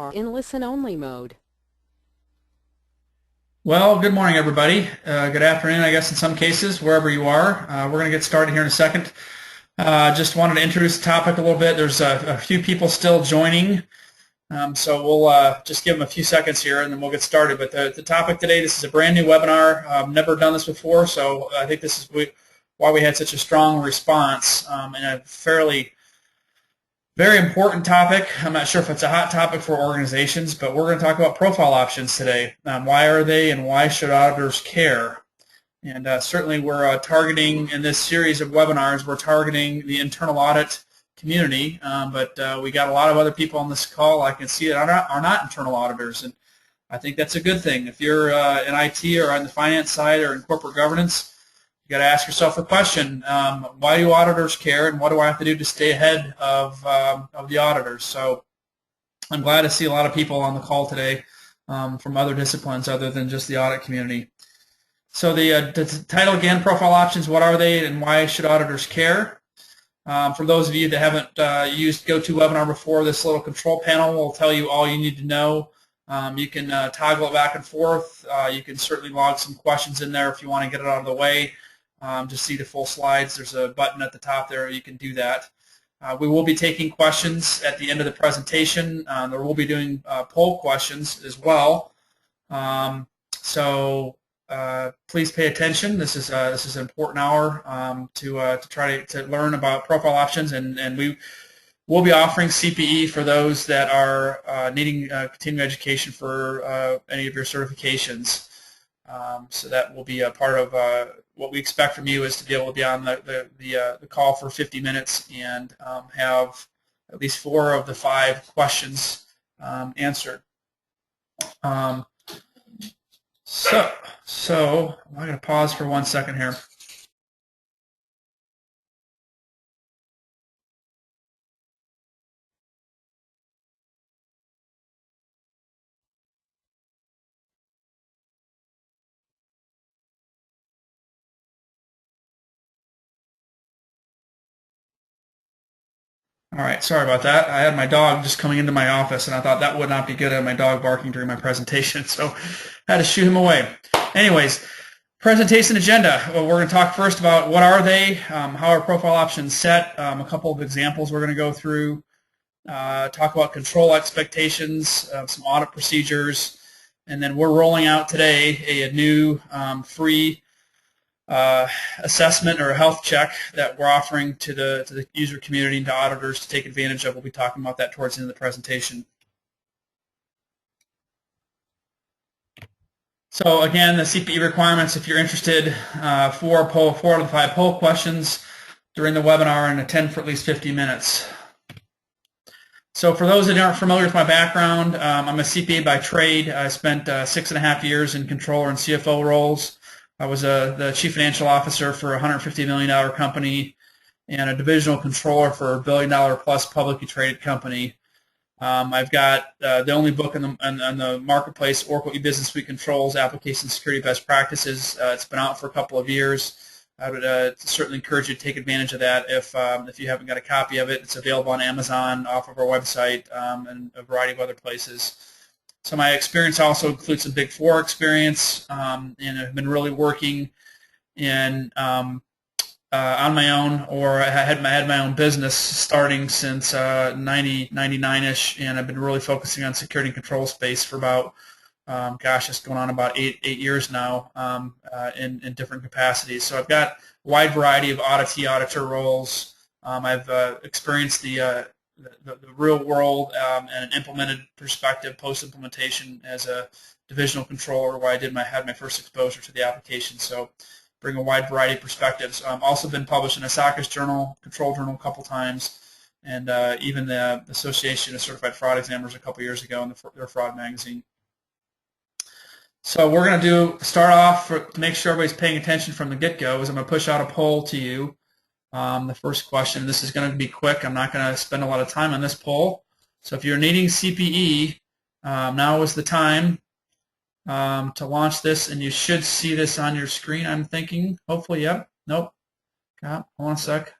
are in listen-only mode. Well, good morning, everybody. Good afternoon, I guess, in some cases, wherever you are. We're going to get started here in a second. Just wanted to introduce the topic a little bit. There's a few people still joining, so we'll just give them a few seconds here, and then we'll get started. But the topic today, this is a brand new webinar. Never done this before, so I think this is why we had such a strong response and a very important topic. I'm not sure if it's a hot topic for organizations, but we're going to talk about profile options today. Why are they and why should auditors care? And certainly we're targeting, in this series of webinars, we're targeting the internal audit community, but we got a lot of other people on this call I can see that are not internal auditors, and I think that's a good thing. If you're in IT or on the finance side or in corporate governance, you got to ask yourself a question: why do auditors care, and what do I have to do to stay ahead of the auditors? So I'm glad to see a lot of people on the call today from other disciplines other than just the audit community. So the title again: profile options. What are they, and why should auditors care? For those of you that haven't used GoToWebinar before, this little control panel will tell you all you need to know. You can toggle it back and forth. You can certainly log some questions in there if you want to get it out of the way. Just see the full slides. There's a button at the top there. You can do that. We will be taking questions at the end of the presentation. There will be doing poll questions as well. So please pay attention. This is an important hour to try to learn about profile options, and we will be offering CPE for those that are needing continuing education for any of your certifications. So that will be a part of what we expect from you, is to be able to be on the call for 50 minutes and have at least 4 of the 5 questions answered. So I'm going to pause for 1 second here. All right, sorry about that. I had my dog just coming into my office, and I thought that would not be good. I had my dog barking during my presentation, so I had to shoo him away. Anyways, presentation agenda. Well, we're going to talk first about what are they, how are profile options set, a couple of examples we're going to go through, talk about control expectations, some audit procedures, and then we're rolling out today a new free assessment or a health check that we're offering to the user community and to auditors to take advantage of. We'll be talking about that towards the end of the presentation. So again, the CPE requirements, if you're interested, 4 out of the 5 poll questions during the webinar, and attend for at least 50 minutes. So for those that aren't familiar with my background, I'm a CPA by trade. I spent 6.5 years in controller and CFO roles. I was the chief financial officer for a $150 million company and a divisional controller for a $1 billion plus publicly traded company. I've got the only book in the marketplace, Oracle E-Business Suite Controls, Application Security Best Practices. It's been out for a couple of years. I would certainly encourage you to take advantage of that if you haven't got a copy of it. It's available on Amazon, off of our website, and a variety of other places. So my experience also includes some Big Four experience, and I've been really working in on my own, or I had my own business starting since 99-ish, and I've been really focusing on security and control space for about, gosh, it's going on about eight years now in different capacities. So I've got a wide variety of auditor roles. I've experienced the real world and an implemented perspective, post-implementation as a divisional controller, where I had my first exposure to the application. So bring a wide variety of perspectives. Also been published in a SOCIS journal, Control Journal a couple times, and even the Association of Certified Fraud Examiners a couple years ago in their fraud magazine. So we're going to start off to make sure everybody's paying attention from the get-go, is I'm going to push out a poll to you. The first question, this is going to be quick. I'm not going to spend a lot of time on this poll. So if you're needing CPE, now is the time to launch this, and you should see this on your screen, I'm thinking. Hopefully, yep. Nope. Hold on a sec.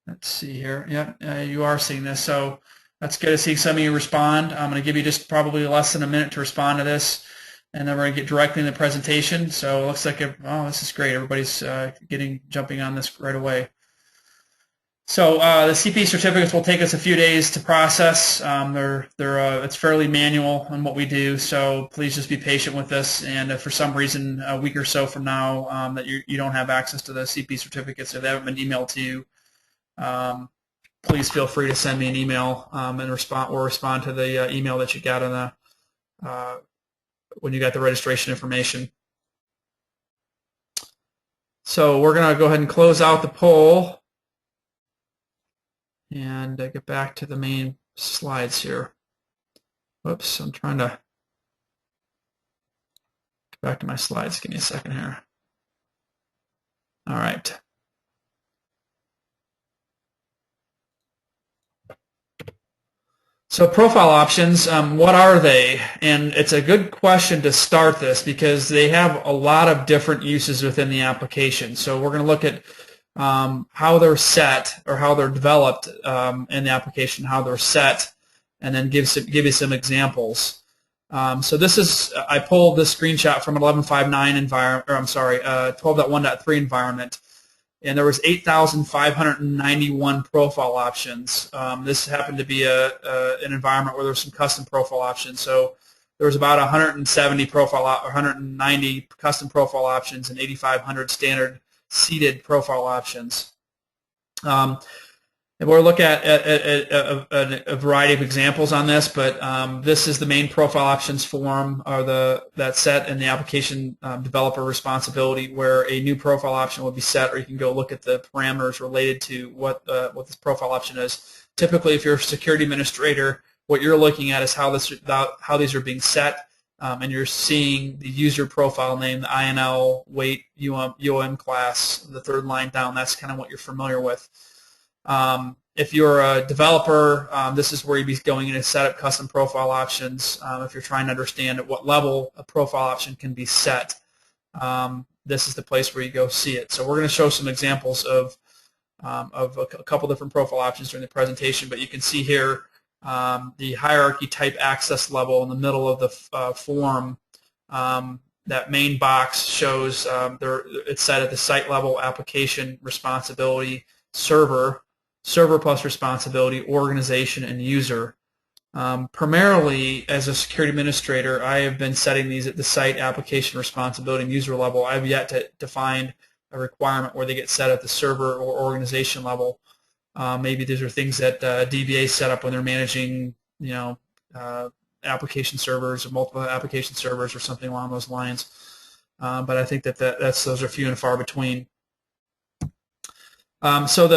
Let's see here. Yep, you are seeing this. So That's good to see some of you respond. I'm going to give you just probably less than a minute to respond to this, and then we're going to get directly into the presentation. So it looks like, oh, this is great. Everybody's jumping on this right away. So the CPA certificates will take us a few days to process. It's fairly manual on what we do, so please just be patient with this. And if for some reason a week or so from now that you don't have access to the CPA certificates or they haven't been emailed to you, please feel free to send me an email and respond to the email that you got on the when you got the registration information. So we're going to go ahead and close out the poll and get back to the main slides here. Whoops, I'm trying to get back to my slides. Give me a second here. All right. So profile options, what are they? And it's a good question to start this because they have a lot of different uses within the application. So we're going to look at how they're set or how they're developed in the application, how they're set, and then give you some examples. So this is, I pulled this screenshot from an 11.5.9 environment, or I'm sorry, 12.1.3 environment. And there was 8,591 profile options. This happened to be an environment where there was some custom profile options. So there was about 170 190 custom profile options and 8,500 standard seated profile options. And we'll look at a variety of examples on this, but this is the main profile options form, or that set in the application developer responsibility, where a new profile option will be set, or you can go look at the parameters related to what this profile option is. Typically, if you're a security administrator, what you're looking at is how these are being set, and you're seeing the user profile name, the INL, weight, UOM class, the third line down. That's kind of what you're familiar with. If you're a developer, this is where you'd be going in to set up custom profile options. If you're trying to understand at what level a profile option can be set, this is the place where you go see it. So we're going to show some examples of a couple different profile options during the presentation, but you can see here the hierarchy type access level in the middle of the form. That main box shows it's set at the site level, application, responsibility, server plus responsibility, organization, and user. Primarily, as a security administrator, I have been setting these at the site, application, responsibility, and user level. I've yet to find a requirement where they get set at the server or organization level. Maybe these are things that DBA set up when they're managing, application servers or multiple application servers or something along those lines. But I think those are few and far between. So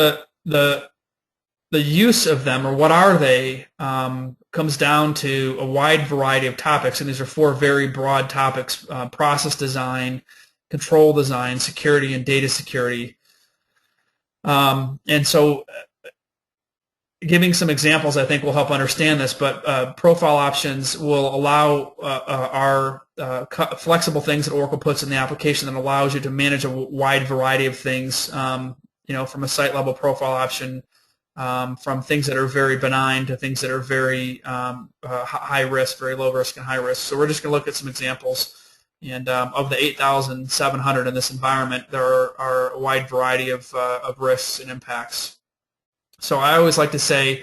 the use of them, or what are they, comes down to a wide variety of topics, and these are four very broad topics: process design, control design, security, and data security. And so giving some examples, I think, will help understand this, but profile options will allow our flexible things that Oracle puts in the application that allows you to manage a wide variety of things, from a site-level profile option, from things that are very benign to things that are very high risk, very low risk, and high risk. So we're just going to look at some examples. And of the 8,700 in this environment, there are a wide variety of risks and impacts. So I always like to say,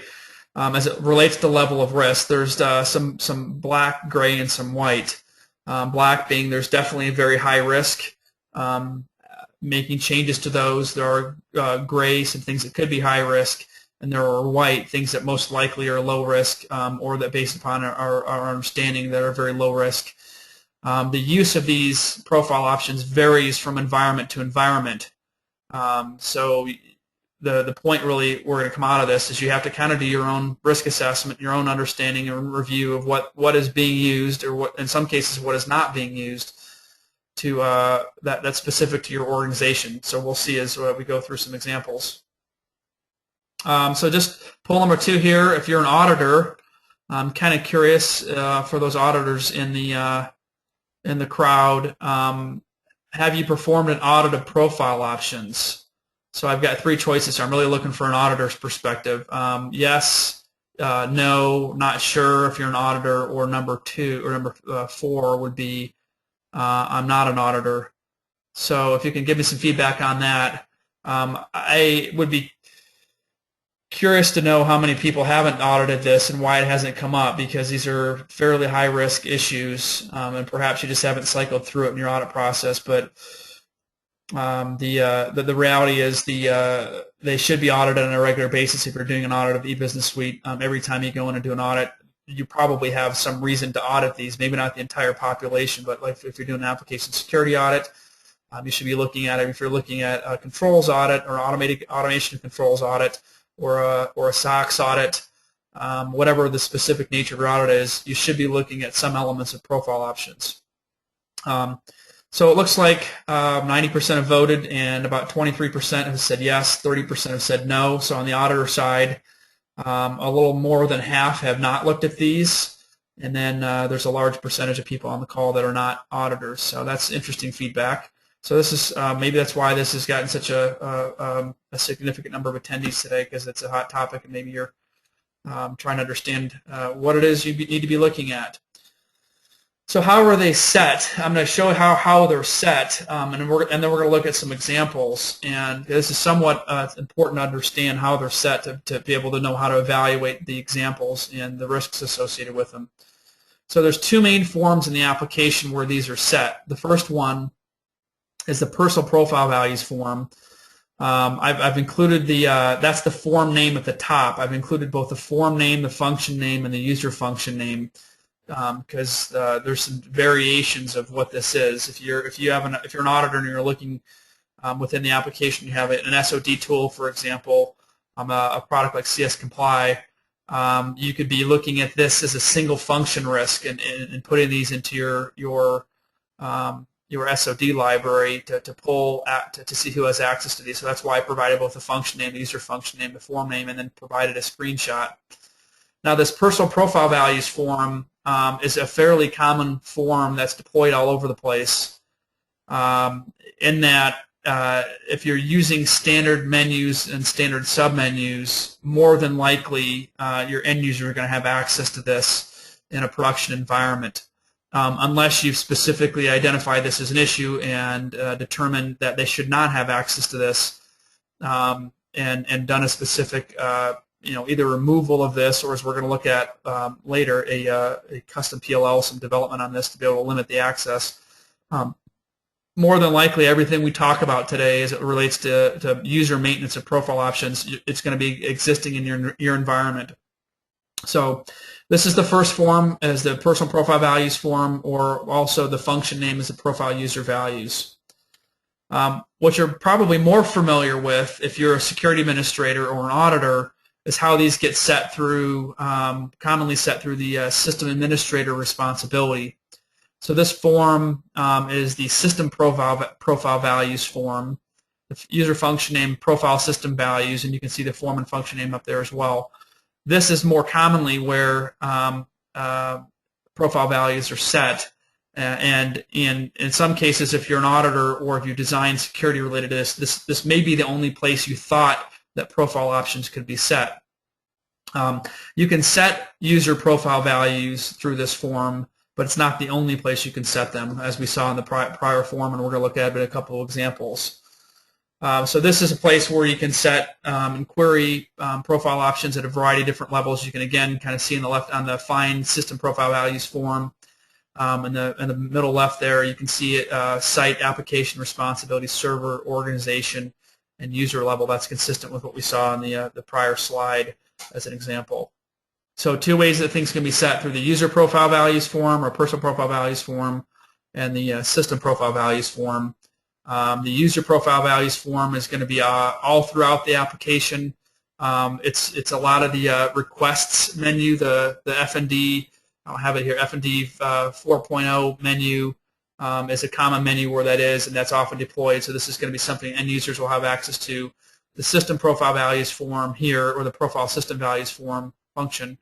as it relates to the level of risk, there's some black, gray, and some white. Black being there's definitely a very high risk. Making changes to those, there are gray, some things that could be high risk, and there are white, things that most likely are low risk, or that based upon our understanding that are very low risk. The use of these profile options varies from environment to environment. So the point really we're going to come out of this is you have to kind of do your own risk assessment, your own understanding and review of what is being used, or what in some cases what is not being used, to that's specific to your organization. So we'll see as we go through some examples. So just poll number 2 here. If you're an auditor, I'm kind of curious for those auditors in the crowd. Have you performed an audit of profile options? So I've got 3 choices here. I'm really looking for an auditor's perspective. Yes, no, not sure if you're an auditor, or number 2 or number 4 would be I'm not an auditor. So if you can give me some feedback on that. I would be curious to know how many people haven't audited this and why it hasn't come up, because these are fairly high-risk issues, and perhaps you just haven't cycled through it in your audit process. But the reality is they should be audited on a regular basis. If you're doing an audit of eBusiness Suite, every time you go in and do an audit, you probably have some reason to audit these. Maybe not the entire population, but like if you're doing an application security audit, you should be looking at it. If you're looking at a controls audit or automation controls audit, or a SOX audit, whatever the specific nature of your audit is, you should be looking at some elements of profile options. So it looks like 90% have voted, and about 23% have said yes, 30% have said no. So on the auditor side, a little more than half have not looked at these, and then there's a large percentage of people on the call that are not auditors. So that's interesting feedback. So this is maybe that's why this has gotten such a significant number of attendees today, because it's a hot topic, and maybe you're trying to understand what it is you need to be looking at. So how are they set? I'm going to show how they're set, and then we're going to look at some examples. And this is somewhat important to understand how they're set to be able to know how to evaluate the examples and the risks associated with them. So there's 2 main forms in the application where these are set. The first one is the personal profile values form. I've included that's the form name at the top. I've included both the form name, the function name, and the user function name, because there's some variations of what this is. If you're an auditor and you're looking within the application, you have an SOD tool, for example, a product like CS Comply. You could be looking at this as a single function risk and putting these into your SOD library to pull to see who has access to these. So that's why I provided both the function name, the user function name, the form name, and then provided a screenshot. Now this personal profile values form is a fairly common form that's deployed all over the place, in that if you're using standard menus and standard submenus, more than likely your end user are going to have access to this in a production environment. Unless you've specifically identified this as an issue and determined that they should not have access to this, and done a specific, either removal of this, or as we're going to look at later, a custom PLL, some development on this to be able to limit the access. More than likely, everything we talk about today as it relates to user maintenance of profile options, it's going to be existing in your environment. So this is the first form, as the personal profile values form, or also the function name is the profile user values. What you're probably more familiar with if you're a security administrator or an auditor is how these get set through, commonly set through the system administrator responsibility. So this form is the system profile values form, the user function name, profile system values, and you can see the form and function name up there as well. This is more commonly where profile values are set, and in some cases, if you're an auditor or if you design security related to this may be the only place you thought that profile options could be set. You can set user profile values through this form, but it's not the only place you can set them, as we saw in the prior form, and we're going to look at a couple of examples. So this is a place where you can set and query profile options at a variety of different levels. You can again kind of see on the left on the Find System Profile Values form. In the middle left there, you can see it, Site, Application, Responsibility, Server, Organization, and User level. That's consistent with what we saw in the prior slide as an example. So 2 ways that things can be set: through the User Profile Values form or Personal Profile Values form, and the System Profile Values form. The user profile values form is going to be all throughout the application. It's a lot of the requests menu, the FND. I'll have it here. FND 4.0 menu is a common menu where that is, and that's often deployed. So this is going to be something end users will have access to. The system profile values form here, or the profile system values form function,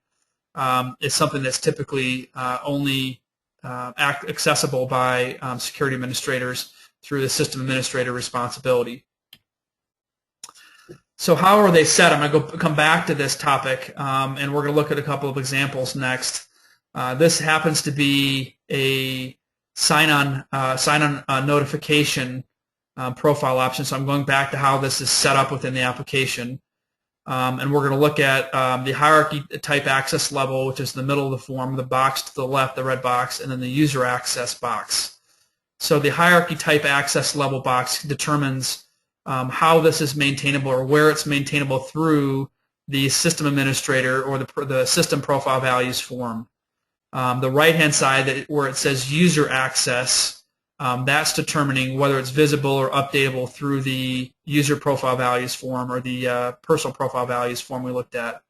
is something that's typically only accessible by security administrators through the system administrator responsibility. So how are they set? I'm going to come back to this topic, and we're going to look at a couple of examples next. This happens to be a sign-on notification profile option. So I'm going back to how this is set up within the application. And we're going to look at the hierarchy type access level, which is the middle of the form, the box to the left, the red box, and then the user access box. So the hierarchy type access level box determines how this is maintainable or where it's maintainable through the system administrator or the system profile values form. The right-hand side where it says user access, that's determining whether it's visible or updatable through the user profile values form or the personal profile values form we looked at.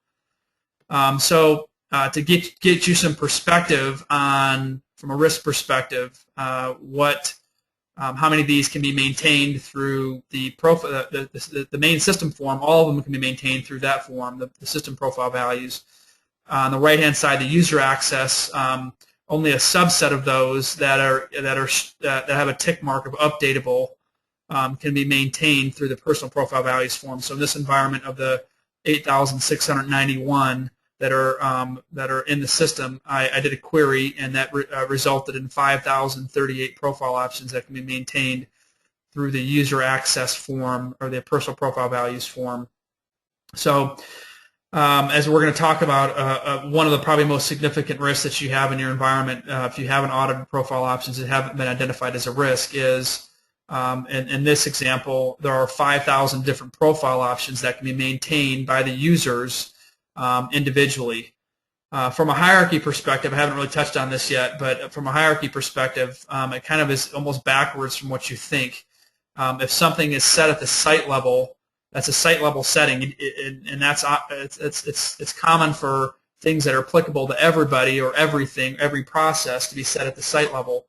So to get you some perspective on, from a risk perspective, how many of these can be maintained through the main system form. All of them can be maintained through that form, the system profile values. On the right-hand side, the user access, only a subset of those that have a tick mark of updatable can be maintained through the personal profile values form. So in this environment of the 8,691 that are in the system, I did a query, and that resulted in 5,038 profile options that can be maintained through the user access form or the personal profile values form. So as we're going to talk about, one of the probably most significant risks that you have in your environment, if you haven't audited profile options that haven't been identified as a risk, is in this example, there are 5,000 different profile options that can be maintained by the users individually. From a hierarchy perspective, I haven't really touched on this yet, but from a hierarchy perspective, it kind of is almost backwards from what you think. If something is set at the site level, that's a site level setting, and that's it's common for things that are applicable to everybody or everything, every process, to be set at the site level.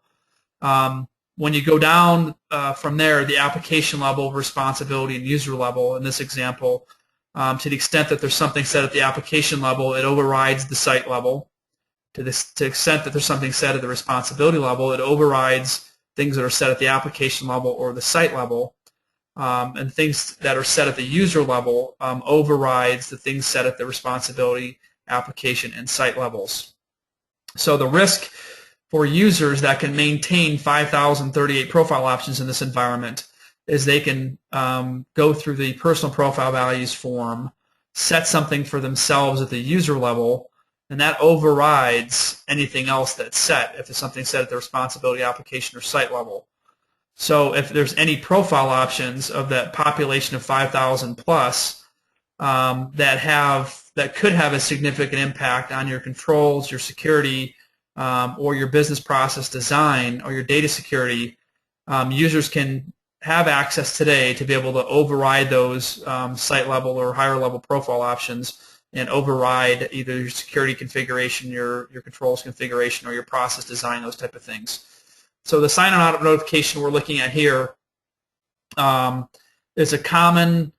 When you go down from there, the application level, responsibility, and user level, in this example, to the extent that there's something set at the application level, it overrides the site level. To the extent that there's something set at the responsibility level, it overrides things that are set at the application level or the site level. And things that are set at the user level overrides the things set at the responsibility, application, and site levels. So the risk for users that can maintain 5,038 profile options in this environment is they can go through the personal profile values form, set something for themselves at the user level, and that overrides anything else that's set if it's something set at the responsibility, application, or site level. So if there's any profile options of that population of 5,000 plus that could have a significant impact on your controls, your security, or your business process design, or your data security, users can have access today to be able to override those site level or higher level profile options and override either your security configuration, your controls configuration, or your process design, those type of things. So the sign-on audit notification we're looking at here is a common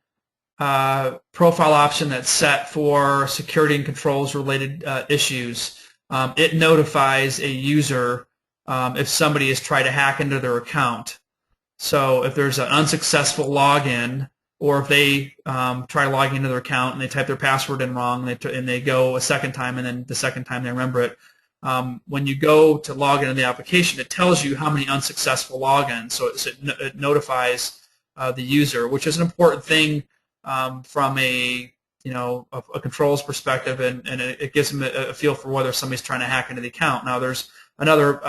profile option that's set for security and controls related issues. It notifies a user if somebody has tried to hack into their account. So if there's an unsuccessful login, or if they try logging into their account and they type their password in wrong, and they go a second time, and then the second time they remember it, when you go to log into the application, it tells you how many unsuccessful logins. So it notifies the user, which is an important thing from a controls perspective, and it gives them a feel for whether somebody's trying to hack into the account. Now, there's another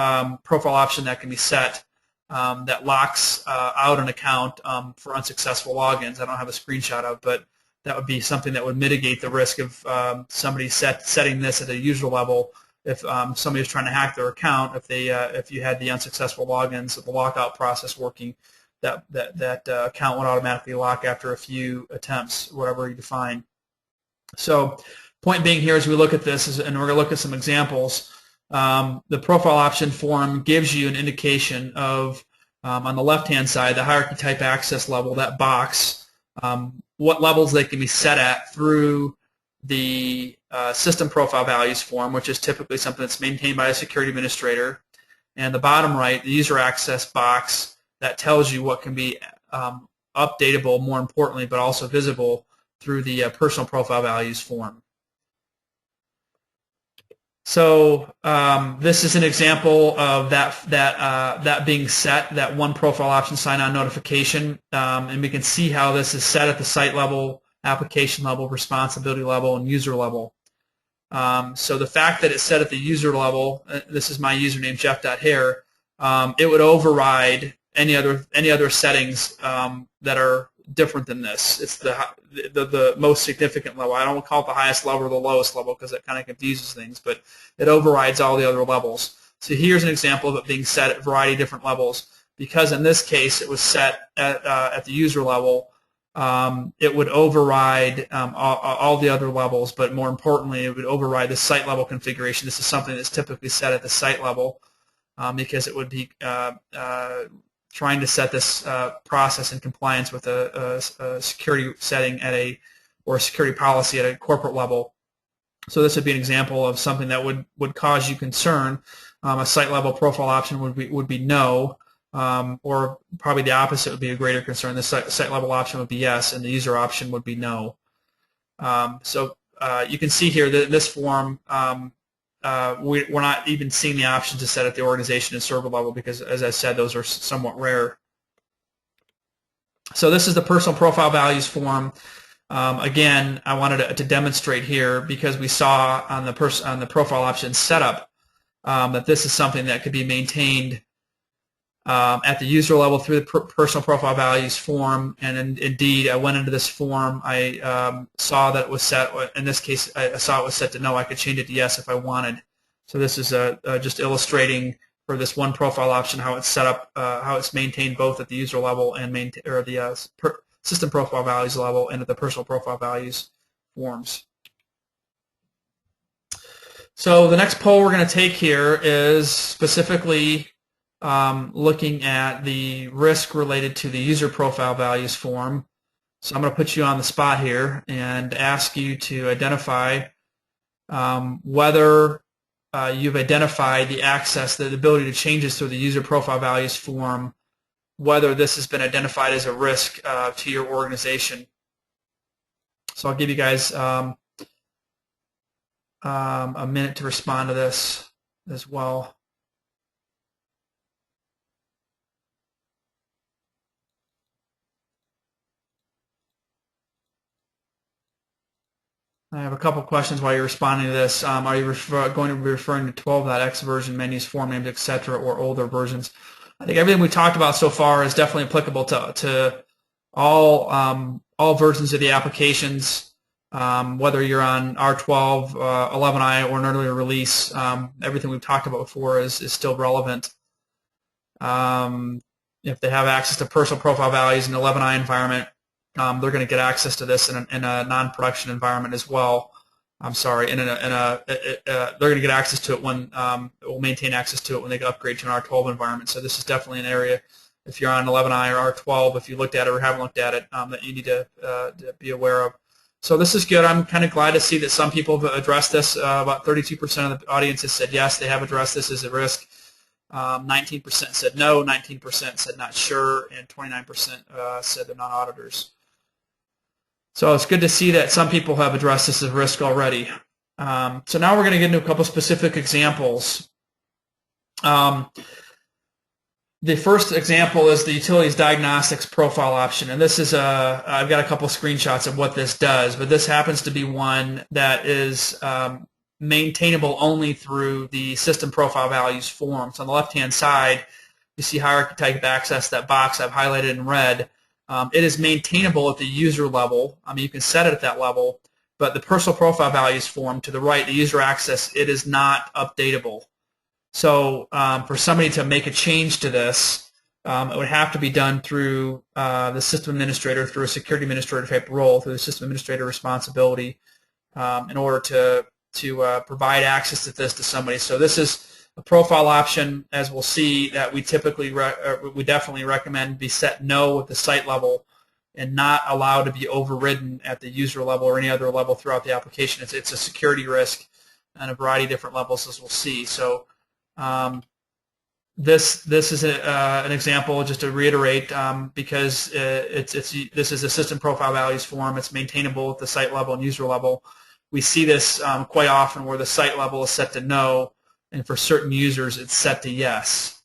profile option that can be set that locks out an account for unsuccessful logins. I don't have a screenshot of, but that would be something that would mitigate the risk of somebody setting this at a user level. If somebody was trying to hack their account, if you had the unsuccessful logins, the lockout process working, that account would automatically lock after a few attempts, whatever you define. So, point being here, as we look at this, and we're going to look at some examples, the profile option form gives you an indication of, on the left-hand side, the hierarchy type access level, that box, what levels they can be set at through the system profile values form, which is typically something that's maintained by a security administrator. And the bottom right, the user access box, that tells you what can be updatable, more importantly, but also visible through the personal profile values form. So this is an example of that being set, that one profile option sign-on notification, and we can see how this is set at the site level, application level, responsibility level, and user level. So the fact that it's set at the user level, this is my username Jeff.Hare, it would override any other settings that are different than this. It's the most significant level. I don't call it the highest level or the lowest level because that kind of confuses things, but it overrides all the other levels. So here's an example of it being set at a variety of different levels. Because in this case it was set at the user level, it would override all the other levels, but more importantly, it would override the site level configuration. This is something that's typically set at the site level because it would be trying to set this process in compliance with a security setting or a security policy at a corporate level. So this would be an example of something that would cause you concern. A site level profile option would be no. Or probably the opposite would be a greater concern. The site level option would be yes, and the user option would be no. So you can see here that in this form, we're not even seeing the option to set at the organization and server level because, as I said, those are somewhat rare. So this is the personal profile values form. Again, I wanted to demonstrate here because we saw on the profile option setup that this is something that could be maintained at the user level through the personal profile values form, and indeed I went into this form. I saw that it was set, in this case I saw it was set to no. I could change it to yes if I wanted. So this is just illustrating for this one profile option how it's set up, how it's maintained both at the user level and the system profile values level and at the personal profile values forms. So the next poll we're going to take here is specifically looking at the risk related to the user profile values form. So I'm going to put you on the spot here and ask you to identify whether you've identified the access, the ability to change this through the user profile values form, whether this has been identified as a risk to your organization. So I'll give you guys a minute to respond to this as well. I have a couple questions while you're responding to this. Are you going to be referring to 12.x version, menus, form names, etc., or older versions? I think everything we talked about so far is definitely applicable to all versions of the applications, whether you're on R12, 11i, or an earlier release. Everything we've talked about before is still relevant. If they have access to personal profile values in the 11i environment, they're going to get access to this in a non-production environment as well. I'm sorry, they're going to get access to it when will maintain access to it when they upgrade to an R12 environment. So this is definitely an area, if you're on 11i or R12, if you looked at it or haven't looked at it, that you need to be aware of. So this is good. I'm kind of glad to see that some people have addressed this. About 32% of the audience has said yes, they have addressed this as a risk. 19% said no, 19% said not sure, and 29% said they're not auditors. So it's good to see that some people have addressed this as a risk already. So now we're going to get into a couple specific examples. The first example is the utilities diagnostics profile option, and this is I've got a couple screenshots of what this does, but this happens to be one that is maintainable only through the system profile values form. So on the left-hand side, you see hierarchy type access, that box I've highlighted in red. It is maintainable at the user level. I mean, you can set it at that level, but the personal profile values form to the right, the user access, it is not updatable. So for somebody to make a change to this, it would have to be done through the system administrator, through a security administrator type role, through the system administrator responsibility, in order to provide access to this to somebody. So this is a profile option, as we'll see, that we typically we definitely recommend be set no at the site level and not allowed to be overridden at the user level or any other level throughout the application. It's a security risk on a variety of different levels, as we'll see. So This is an example, just to reiterate, because this is a system profile values form. It's maintainable at the site level and user level. We see this quite often where the site level is set to no, and for certain users it's set to yes.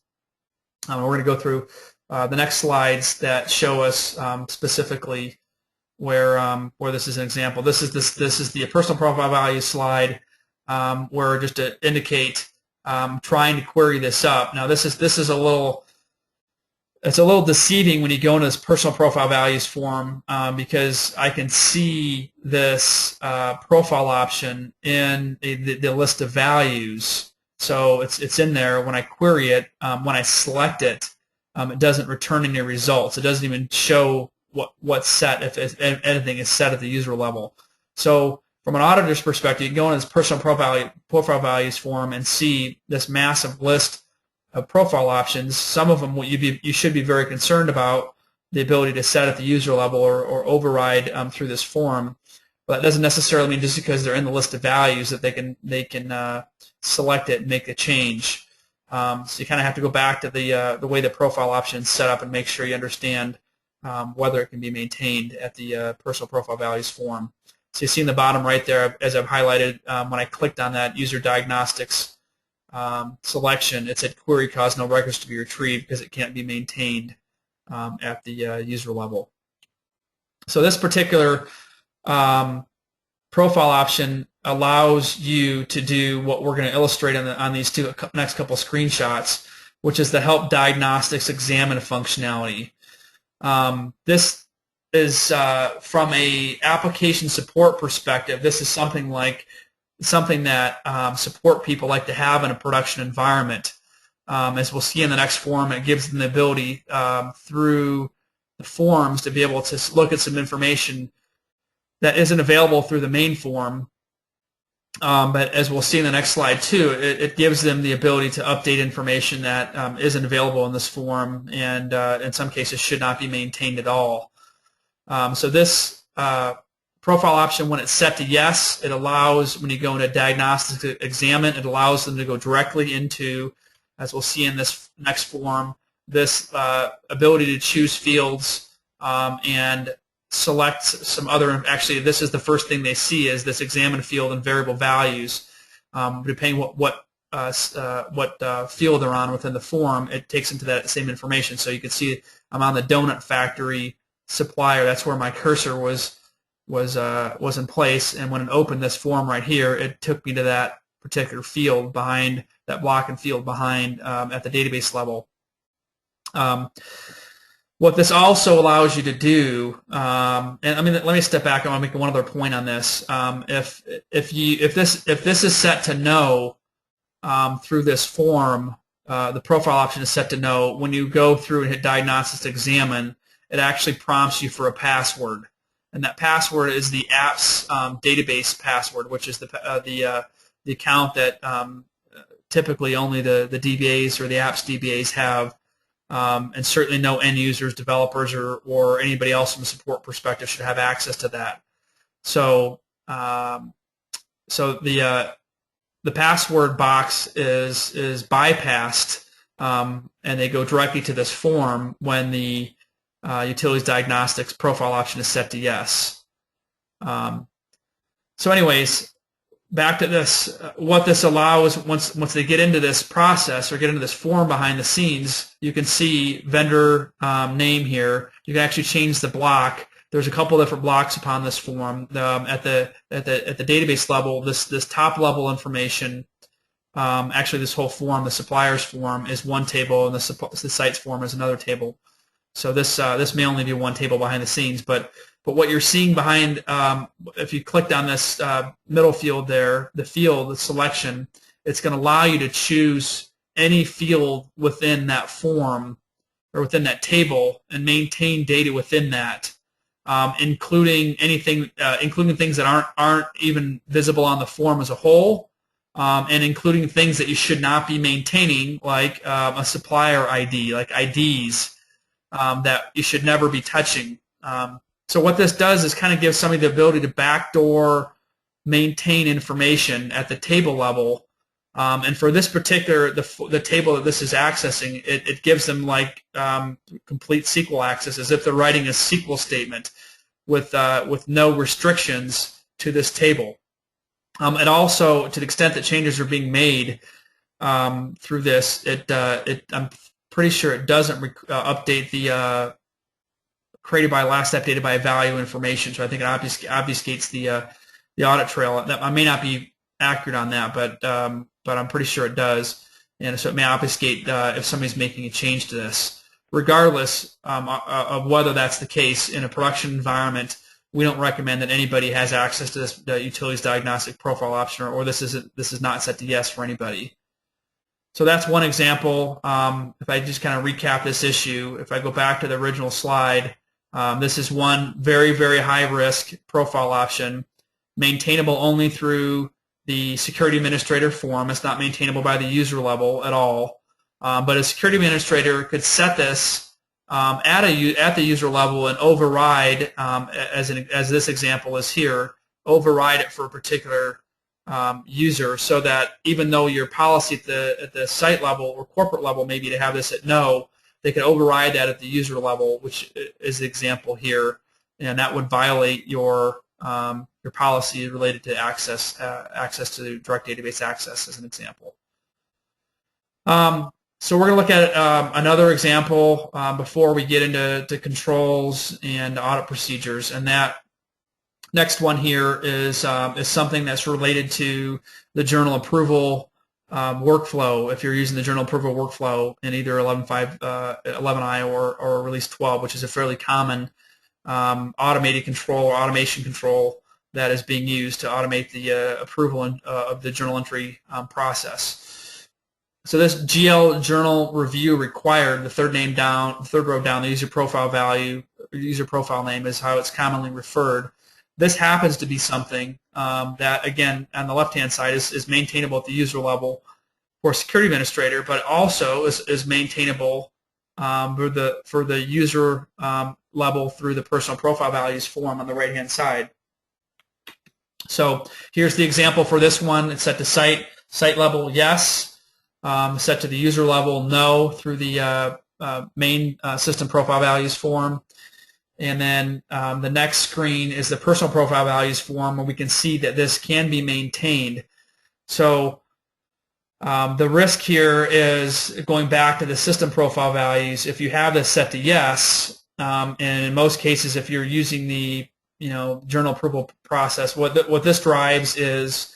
We're going to go through the next slides that show us specifically where this is an example. This is the personal profile value slide, where just to indicate trying to query this up. Now this is a little deceiving when you go into this personal profile values form, because I can see this profile option in the list of values. So it's in there. When I query it, when I select it, it doesn't return any results. It doesn't even show what's set, if anything is set at the user level. So from an auditor's perspective, you can go into this personal profile values form and see this massive list of profile options. Some of them you should be very concerned about the ability to set at the user level or override through this form. But that doesn't necessarily mean just because they're in the list of values that they can select it and make a change. So you kind of have to go back to the way the profile option is set up and make sure you understand whether it can be maintained at the personal profile values form. So you see in the bottom right there, as I've highlighted, when I clicked on that user diagnostics selection, it said query caused no records to be retrieved because it can't be maintained at the user level. So this particular profile option allows you to do what we're going to illustrate on these next couple screenshots, which is the help diagnostics examine functionality. This is from a application support perspective. This is something that support people like to have in a production environment. As we'll see in the next form, it gives them the ability through the forms to be able to look at some information that isn't available through the main form. But as we'll see in the next slide too, it gives them the ability to update information that isn't available in this form, and in some cases should not be maintained at all. So this profile option, when it's set to yes, it allows, when you go into diagnostics examine, it allows them to go directly into, as we'll see in this next form, this ability to choose fields and select some other. Actually, this is the first thing they see, is this examine field and variable values. Depending what field they're on within the form, it takes them to that same information. So you can see I'm on the donut factory supplier. That's where my cursor was in place, and when it opened this form right here, it took me to that particular field behind that block and field behind at the database level. What this also allows you to do, and I mean, let me step back. I want to make one other point on this. If this is set to no through this form, the profile option is set to no. When you go through and hit diagnostics examine, it actually prompts you for a password, and that password is the app's database password, which is the account that typically only the DBAs or the app's DBAs have. And certainly no end users, developers, or anybody else from a support perspective should have access to that. So, the password box is bypassed, and they go directly to this form when the utilities diagnostics profile option is set to yes. So, anyways, back to this, what this allows, once they get into this process or get into this form behind the scenes, you can see vendor name here. You can actually change the block. There's a couple different blocks upon this form. At the database level, this top level information, actually this whole form, the suppliers form, is one table, and the sites form is another table. So this may only be one table behind the scenes, but what you're seeing behind, if you clicked on this middle field there, the selection, it's going to allow you to choose any field within that form or within that table and maintain data within that, including things that aren't even visible on the form as a whole, and including things that you should not be maintaining, like a supplier ID, like IDs. That you should never be touching. So what this does is kind of give somebody the ability to backdoor maintain information at the table level And for this particular, the table that this is accessing, it gives them like complete SQL access, as if they're writing a SQL statement with no restrictions to this table. And also, to the extent that changes are being made through this, I'm pretty sure it doesn't update the created by last updated by value information. So I think it obfuscates the audit trail. I may not be accurate on that, but I'm pretty sure it does. And so it may obfuscate if somebody's making a change to this. Regardless of whether that's the case, in a production environment, we don't recommend that anybody has access to this utilities diagnostic profile option, or this is not set to yes for anybody. So that's one example. If I just kind of recap this issue, if I go back to the original slide, this is one very, very high risk profile option, maintainable only through the security administrator form. It's not maintainable by the user level at all. But a security administrator could set this at the user level and override, as this example is here, override it for a particular user, so that even though your policy at the site level or corporate level maybe to have this at no, they could override that at the user level, which is the example here, and that would violate your policy related to access to direct database access, as an example. So we're going to look at another example before we get into controls and audit procedures, and that next one here is something that's related to the journal approval workflow. If you're using the journal approval workflow in either 11I or Release 12, which is a fairly common automated control or automation control that is being used to automate the approval of the journal entry process. So this GL journal review required, the third row down, the user profile value, user profile name is how it's commonly referred. This happens to be something that, again, on the left-hand side is maintainable at the user level for security administrator, but also is maintainable for the user level through the personal profile values form on the right-hand side. So here's the example for this one. It's set to site level, yes. Set to the user level, no, through the main system profile values form. And then the next screen is the personal profile values form, where we can see that this can be maintained. So the risk here is going back to the system profile values. If you have this set to yes, and in most cases, if you're using the journal approval process, what this drives is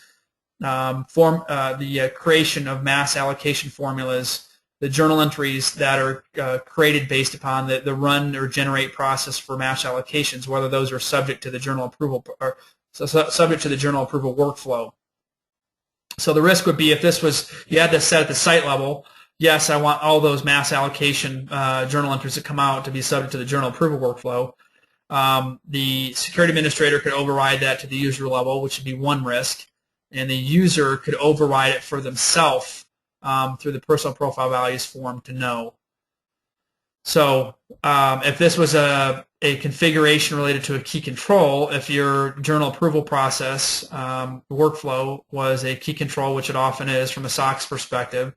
the creation of mass allocation formulas, the journal entries that are created based upon the run or generate process for mass allocations, whether those are subject to the journal approval or subject to the journal approval workflow. So the risk would be, if this was, you had this set at the site level, yes, I want all those mass allocation journal entries that come out to be subject to the journal approval workflow. The security administrator could override that to the user level, which would be one risk, and the user could override it for themselves through the personal profile values form to no. So if this was a configuration related to a key control, if your journal approval process workflow was a key control, which it often is from a SOX perspective,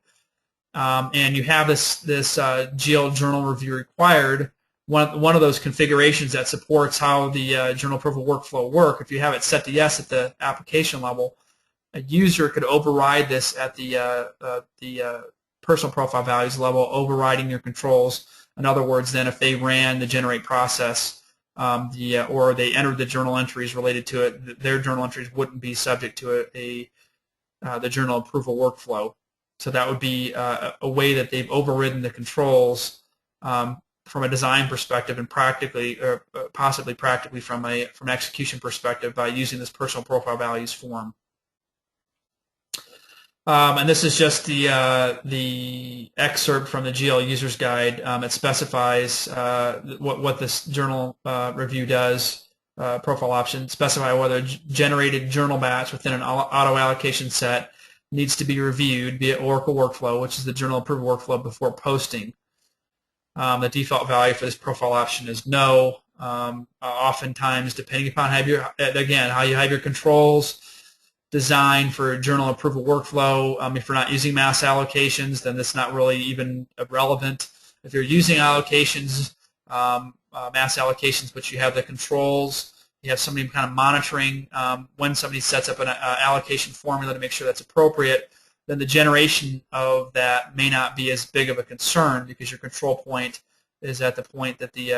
and you have this GL journal review required, one of those configurations that supports how the journal approval workflow work, if you have it set to yes at the application level, a user could override this at the personal profile values level, overriding your controls. In other words, then if they ran the generate process or they entered the journal entries related to it, their journal entries wouldn't be subject to the journal approval workflow. So that would be a way that they've overridden the controls from a design perspective and practically, or possibly practically from an execution perspective, by using this personal profile values form. And this is just the excerpt from the GL User's Guide. It specifies what this journal review does, profile option, specify whether generated journal batch within an auto allocation set needs to be reviewed via Oracle workflow, which is the journal approval workflow, before posting. The default value for this profile option is no. Oftentimes, depending upon how you have your controls, designed for a journal approval workflow. If you're not using mass allocations, then that's not really even relevant. If you're using allocations, mass allocations, but you have the controls, you have somebody kind of monitoring when somebody sets up an allocation formula to make sure that's appropriate, then the generation of that may not be as big of a concern because your control point is at the point that the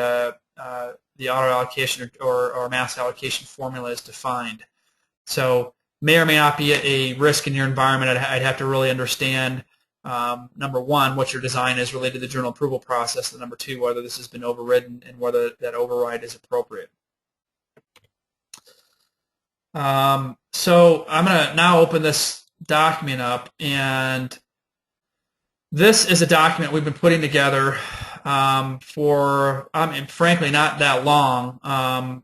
auto allocation or mass allocation formula is defined. So may or may not be a risk in your environment. I'd have to really understand, number one, what your design is related to the journal approval process, and number two, whether this has been overridden and whether that override is appropriate. So I'm going to now open this document up, and this is a document we've been putting together for, frankly, not that long.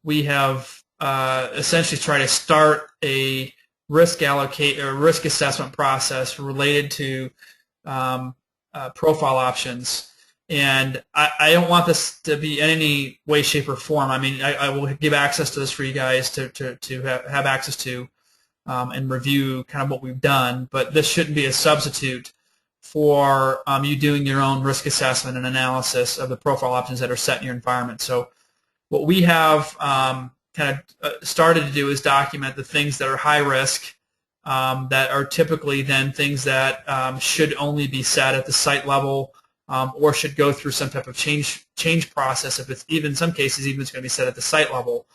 We have essentially tried to start a risk assessment process related to profile options. And I don't want this to be in any way, shape, or form. I mean, I will give access to this for you guys to have access to and review kind of what we've done. But this shouldn't be a substitute for you doing your own risk assessment and analysis of the profile options that are set in your environment. So what we have kind of started to do is document the things that are high risk, that are typically then things that should only be set at the site level, or should go through some type of change process. If it's even in some cases, even it's going to be set at the site level.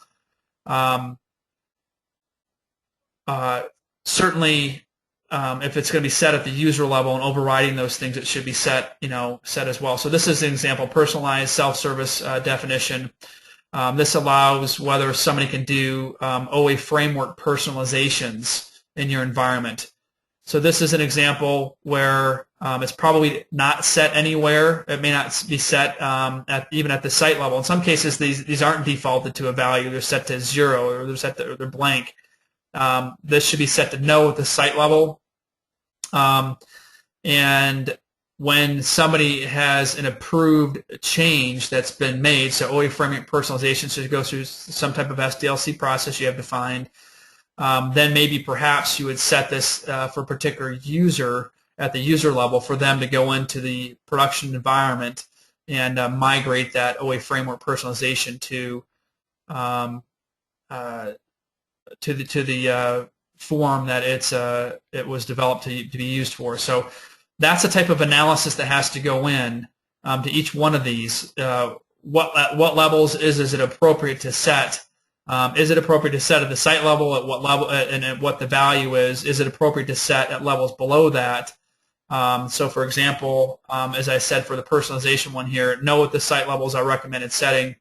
Certainly, if it's going to be set at the user level and overriding those things, it should be set, set as well. So this is an example: personalized self-service definition. This allows whether somebody can do OA framework personalizations in your environment. So this is an example where it's probably not set anywhere. It may not be set even at the site level. In some cases, these aren't defaulted to a value. They're set to 0, or they're blank. This should be set to no at the site level. And when somebody has an approved change that's been made, so OA framework personalization, so it goes through some type of SDLC process you have defined, then maybe perhaps you would set this for a particular user at the user level for them to go into the production environment and migrate that OA framework personalization to the form that it was developed to be used for. So that's the type of analysis that has to go in to each one of these. What levels is it appropriate to set? Is it appropriate to set at the site level? At what level, and at what the value is? Is it appropriate to set at levels below that? So, for example, as I said for the personalization one here, no at the site level is our recommended setting.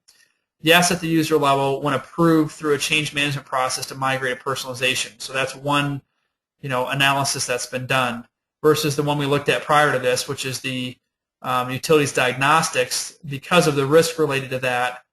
Yes at the user level when approved through a change management process to migrate a personalization. So that's one, analysis that's been done versus the one we looked at prior to this, which is the utilities diagnostics. Because of the risk related to that,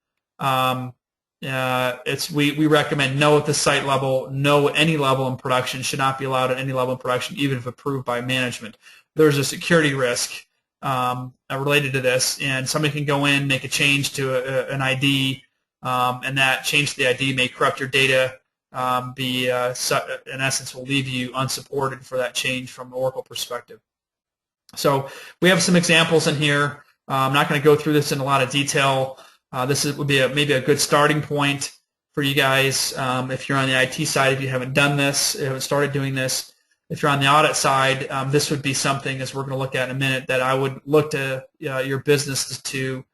we recommend no at the site level, no at any level in production, should not be allowed at any level in production, even if approved by management. There's a security risk related to this, and somebody can go in, make a change to an ID, and that change to the ID may corrupt your data, in essence, will leave you unsupported for that change from an Oracle perspective. So we have some examples in here. I'm not going to go through this in a lot of detail. This would be maybe a good starting point for you guys if you're on the IT side, if you haven't done this, haven't started doing this. If you're on the audit side, this would be something, as we're going to look at in a minute, that I would look to your business to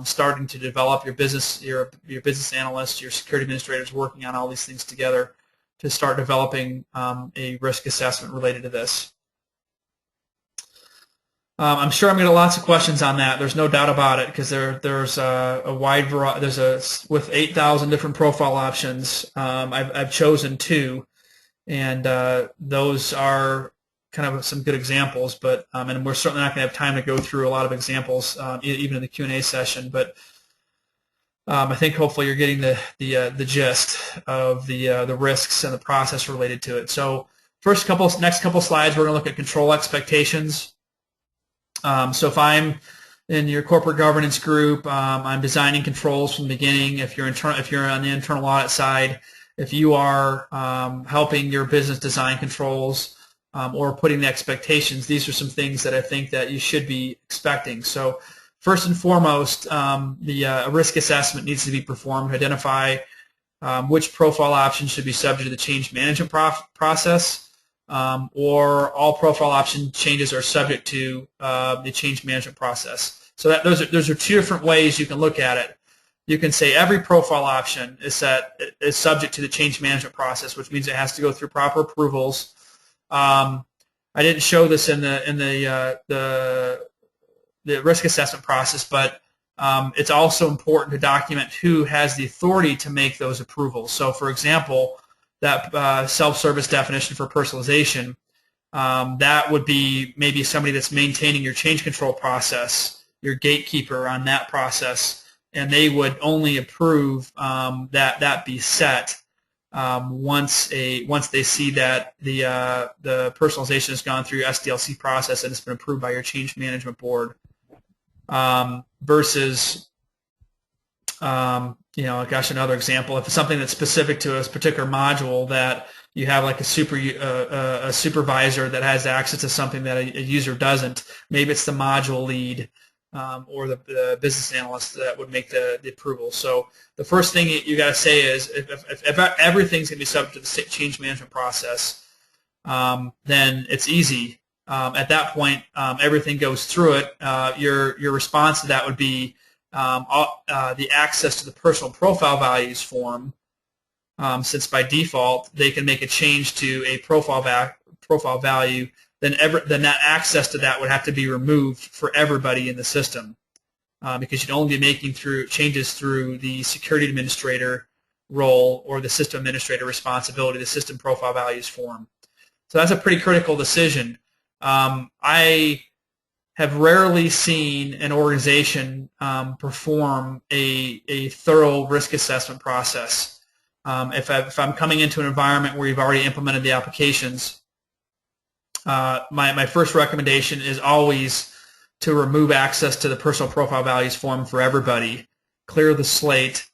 starting to develop your business analysts, your security administrators working on all these things together to start developing a risk assessment related to this. I'm sure I'm going to get lots of questions on that. There's no doubt about it, because there's a wide variety. With 8,000 different profile options, I've chosen 2, and those are kind of some good examples. But and we're certainly not going to have time to go through a lot of examples, even in the Q&A session. But I think hopefully you're getting the gist of the risks and the process related to it. So next couple slides, we're going to look at control expectations. So if I'm in your corporate governance group, I'm designing controls from the beginning. If you're on the internal audit side, if you are helping your business design controls or putting the expectations, these are some things that I think that you should be expecting. So first and foremost, the risk assessment needs to be performed to identify which profile options should be subject to the change management process, or all profile option changes are subject to the change management process. So those are two different ways you can look at it. You can say every profile option is subject to the change management process, which means it has to go through proper approvals. I didn't show this in the risk assessment process, but it's also important to document who has the authority to make those approvals. So, for example, that self-service definition for personalization, that would be maybe somebody that's maintaining your change control process, your gatekeeper on that process, and they would only approve that be set once they see that the personalization has gone through your SDLC process and it's been approved by your change management board. Versus, gosh, another example, if it's something that's specific to a particular module that you have like a supervisor that has access to something that a user doesn't, maybe it's the module lead or the business analyst that would make the approval. So the first thing you got to say is if everything's going to be subject to the change management process, then it's easy. At that point, everything goes through it. Your response to that would be the access to the personal profile values form, since by default they can make a change to a profile value, then that access to that would have to be removed for everybody in the system, because you'd only be making changes through the security administrator role or the system administrator responsibility, the system profile values form. So that's a pretty critical decision. I have rarely seen an organization perform a thorough risk assessment process. If I'm coming into an environment where you've already implemented the applications, my first recommendation is always to remove access to the personal profile values form for everybody, clear the slate,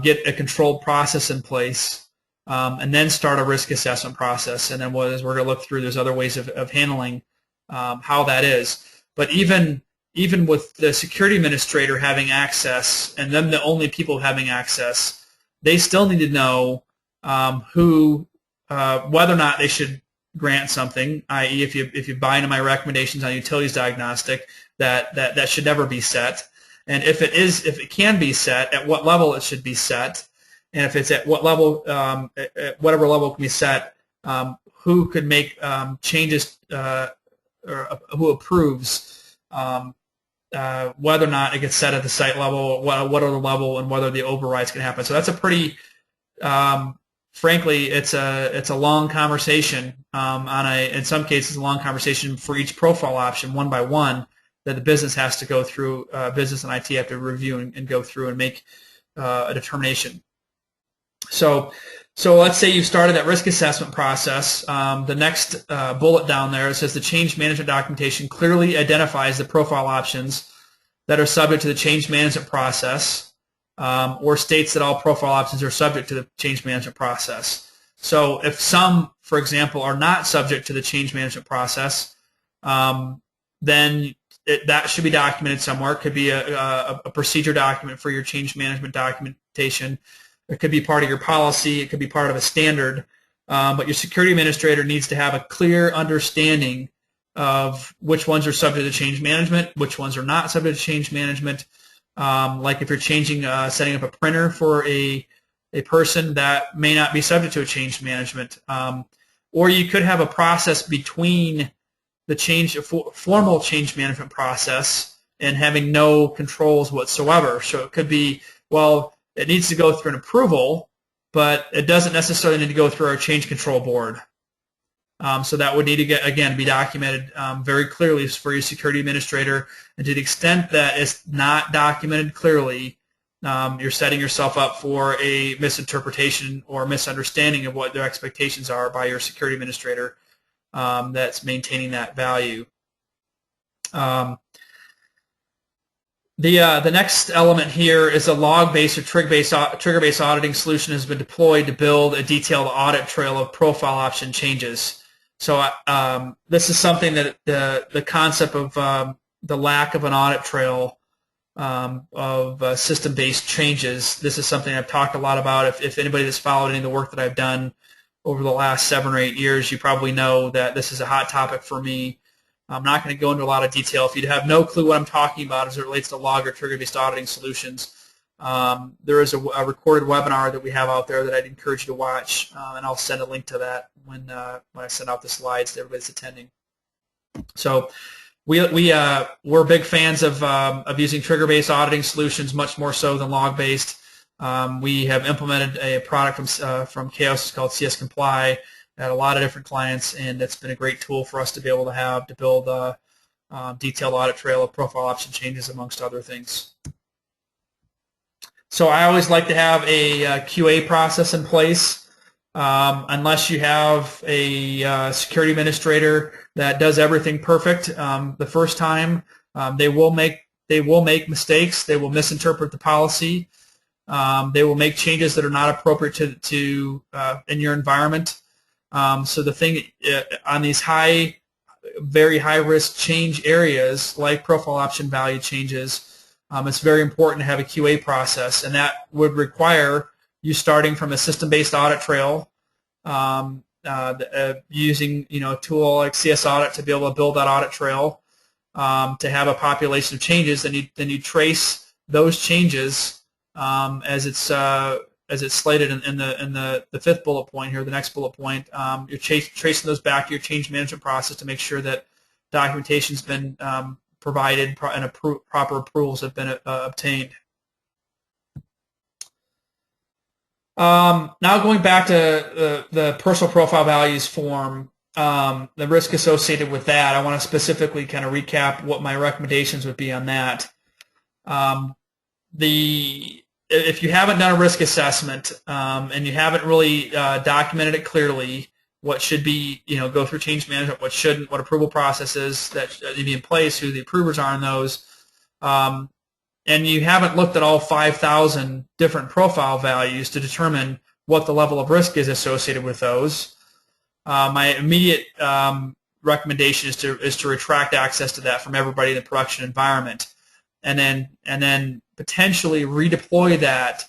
get a controlled process in place, and then start a risk assessment process. And then as we're going to look through, there's other ways of handling how that is. But even with the security administrator having access and them the only people having access, they still need to know whether or not they should grant something, i.e. if you buy into my recommendations on utilities diagnostic, that should never be set. And if it can be set, at what level it should be set, and if it's at what level, at whatever level it can be set, who could make changes or who approves whether or not it gets set at the site level, what other level, and whether the overrides can happen. So that's a pretty, frankly, it's a long conversation in some cases, a long conversation for each profile option, one by one, that the business has to go through, business and IT have to review and go through and make a determination. So let's say you've started that risk assessment process. The next bullet down there, it says the change management documentation clearly identifies the profile options that are subject to the change management process, or states that all profile options are subject to the change management process. So if some, for example, are not subject to the change management process, then that should be documented somewhere. It could be a procedure document for your change management documentation. It could be part of your policy. It could be part of a standard. But your security administrator needs to have a clear understanding of which ones are subject to change management, which ones are not subject to change management. Like if you're setting up a printer for a person, that may not be subject to a change management. Or you could have a process between the formal change management process and having no controls whatsoever. So it could be, well, it needs to go through an approval, but it doesn't necessarily need to go through our change control board. So that would need to be documented very clearly for your security administrator. And to the extent that it's not documented clearly, you're setting yourself up for a misinterpretation or misunderstanding of what their expectations are by your security administrator that's maintaining that value. The next element here is a log-based or trigger-based auditing solution has been deployed to build a detailed audit trail of profile option changes. So this is something that the concept of the lack of an audit trail of system-based changes. This is something I've talked a lot about. If anybody that's followed any of the work that I've done over the last 7 or 8 years, you probably know that this is a hot topic for me. I'm not going to go into a lot of detail. If you have no clue what I'm talking about as it relates to log or trigger-based auditing solutions, there is a recorded webinar that we have out there that I'd encourage you to watch, and I'll send a link to that when I send out the slides to everybody that's attending. So we're big fans of using trigger-based auditing solutions, much more so than log-based. We have implemented a product from Chaos called CS Comply at a lot of different clients, and it's been a great tool for us to be able to build a detailed audit trail of profile option changes, amongst other things. So I always like to have a QA process in place. Unless you have a security administrator that does everything perfect the first time, they will make mistakes. They will misinterpret the policy. They will make changes that are not appropriate to in your environment. So the thing on these very high risk change areas like profile option value changes, it's very important to have a QA process, and that would require you starting from a system-based audit trail, using a tool like CS Audit to be able to build that audit trail, to have a population of changes. Then you trace those changes as it's slated in the 5th bullet point here, the next bullet point. You're tracing those back to your change management process to make sure that documentation's been provided and proper approvals have been obtained. Now going back to the personal profile values form, the risk associated with that, I want to specifically kind of recap what my recommendations would be on that. If you haven't done a risk assessment and you haven't really documented it clearly, what should be, go through change management, what shouldn't, what approval processes that need to be in place, who the approvers are in those, and you haven't looked at all 5,000 different profile values to determine what the level of risk is associated with those, my immediate recommendation is to retract access to that from everybody in the production environment, and then potentially redeploy that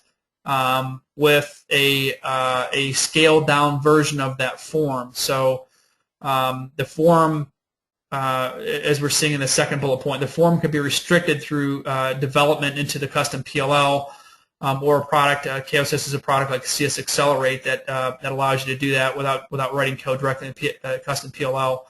with a scaled down version of that form. So the form, as we're seeing in the 2nd bullet point, the form could be restricted through development into the custom PLL, or a product. Chaos CISA is a product like CS Accelerate that allows you to do that without writing code directly in custom PLL.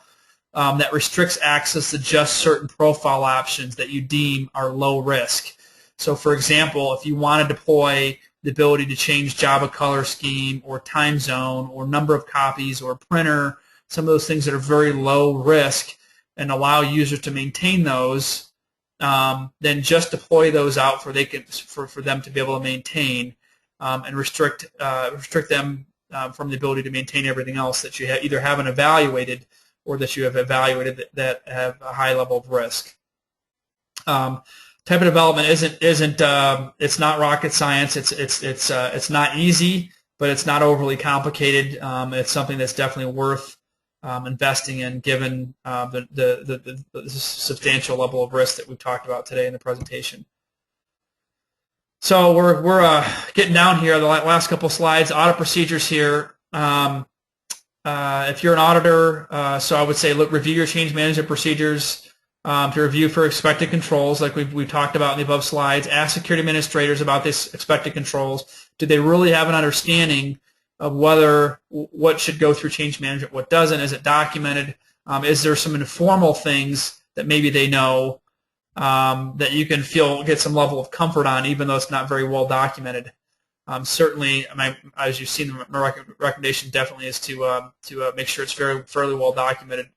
That restricts access to just certain profile options that you deem are low risk. So, for example, if you want to deploy the ability to change Java color scheme or time zone or number of copies or printer, some of those things that are very low risk, and allow users to maintain those, then just deploy those out for them to be able to maintain, and restrict them from the ability to maintain everything else that you either haven't evaluated or that you have evaluated that have a high level of risk. Type of development isn't it's not rocket science. It's not easy, but it's not overly complicated. It's something that's definitely worth investing in, given the substantial level of risk that we've talked about today in the presentation. So we're getting down here. The last couple slides, audit procedures here. If you're an auditor, so I would say review your change management procedures. To review for expected controls, like we've talked about in the above slides. Ask security administrators about these expected controls. Do they really have an understanding of what should go through change management, what doesn't? Is it documented? Is there some informal things that maybe they know that you can get some level of comfort on, even though it's not very well documented? Certainly, as you've seen, my recommendation definitely is to make sure it's fairly well documented.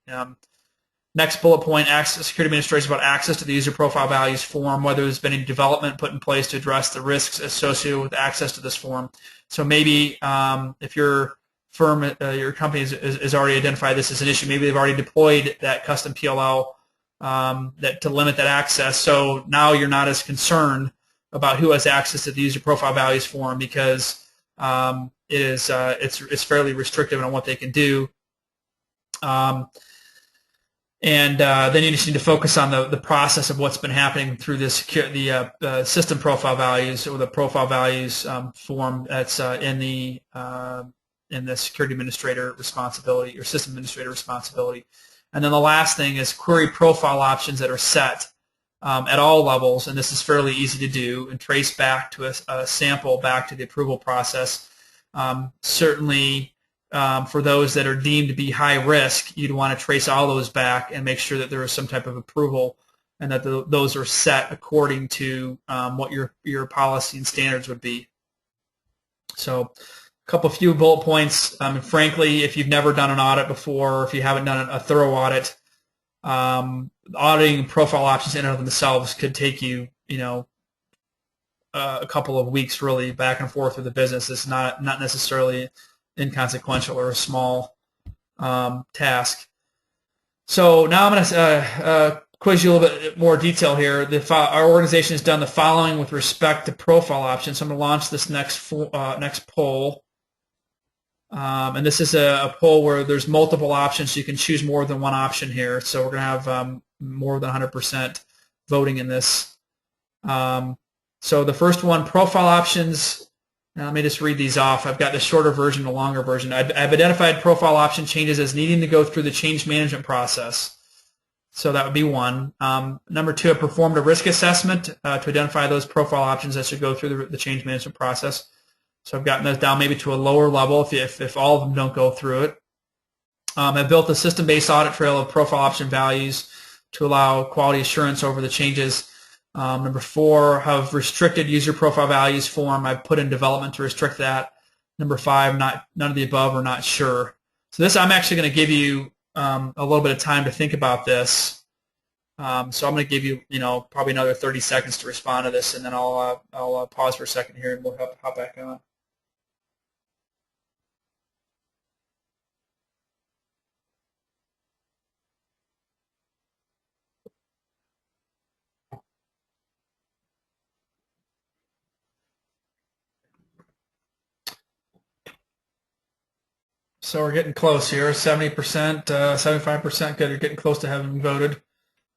Next bullet point, security administrators about access to the user profile values form, whether there's been any development put in place to address the risks associated with access to this form. So maybe if your firm, your company has already identified this as an issue, maybe they've already deployed that custom PLL that to limit that access. So now you're not as concerned about who has access to the user profile values form, because it's fairly restrictive on what they can do. And then you just need to focus on the process of what's been happening through the system profile values, or the profile values form that's in the security administrator responsibility or system administrator responsibility. And then the last thing is query profile options that are set at all levels, and this is fairly easy to do, and trace back to a sample back to the approval process. Certainly, for those that are deemed to be high risk, you'd want to trace all those back and make sure that there is some type of approval, and that those are set according to what your policy and standards would be. So a few bullet points. Frankly, if you've never done an audit before, or if you haven't done a thorough audit, auditing profile options in and of themselves could take you, a couple of weeks really back and forth with the business. It's not necessarily inconsequential or a small task. So now I'm going to quiz you a little bit more detail here. Our organization has done the following with respect to profile options. So I'm going to launch this next poll. And this is a poll where there's multiple options, so you can choose more than one option here. So we're going to have more than 100% voting in this. So the first one, profile options. Now let me just read these off. I've got the shorter version and the longer version. I've identified profile option changes as needing to go through the change management process. So that would be one. Number two, I performed a risk assessment to identify those profile options that should go through the change management process. So I've gotten those down maybe to a lower level if all of them don't go through it. I've built a system-based audit trail of profile option values to allow quality assurance over the changes. Number four, have restricted user profile values form. I've put in development to restrict that. Number five, none of the above or not sure. So this, I'm actually going to give you a little bit of time to think about this. So I'm going to give you, probably another 30 seconds to respond to this, and then I'll pause for a second here, and we'll hop back on. So we're getting close here, 70%, 75%. Good, you're getting close to having voted.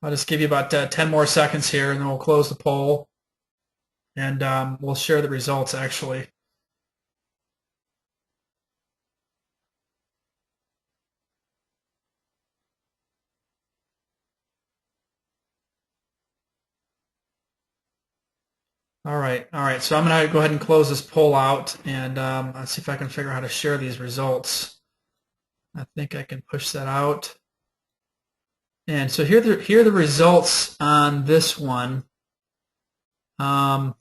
I'll just give you about 10 more seconds here, and then we'll close the poll, and we'll share the results, actually. All right. So I'm going to go ahead and close this poll out, and let's see if I can figure out how to share these results. I think I can push that out. And so here are the results on this one. Just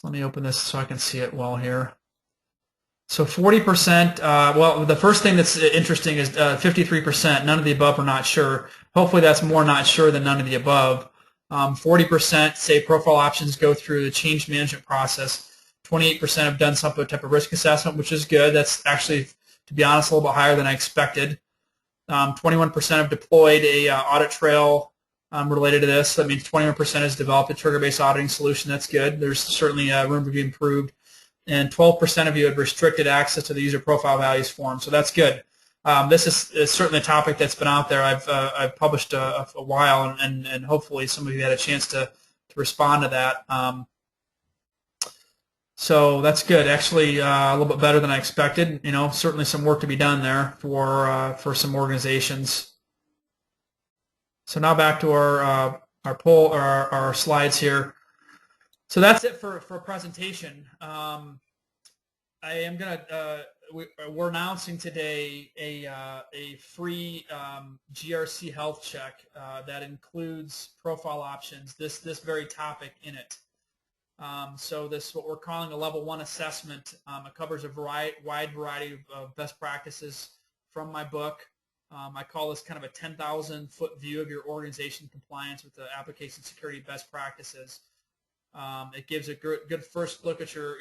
let me open this so I can see it well here. So 40%, well, the first thing that's interesting is 53%, none of the above or not sure. Hopefully that's more not sure than none of the above. 40% say profile options go through the change management process. 28% have done some type of risk assessment, which is good. That's actually, to be honest, a little bit higher than I expected. 21% have deployed a audit trail related to this. That means 21% has developed a trigger-based auditing solution. That's good. There's certainly room to be improved. And 12% of you had restricted access to the user profile values form. So that's good. This is certainly a topic that's been out there. I've published a while, and hopefully some of you had a chance to respond to that. So that's good. Actually, a little bit better than I expected. Certainly some work to be done there for some organizations. So now back to our poll, or our slides here. So that's it for a presentation. We're announcing today a free GRC health check that includes profile options. This very topic in it. So this, what we're calling a level 1 assessment. It covers a wide variety of best practices from my book. I call this kind of a 10,000-foot view of your organization compliance with the application security best practices. It gives a good first look at your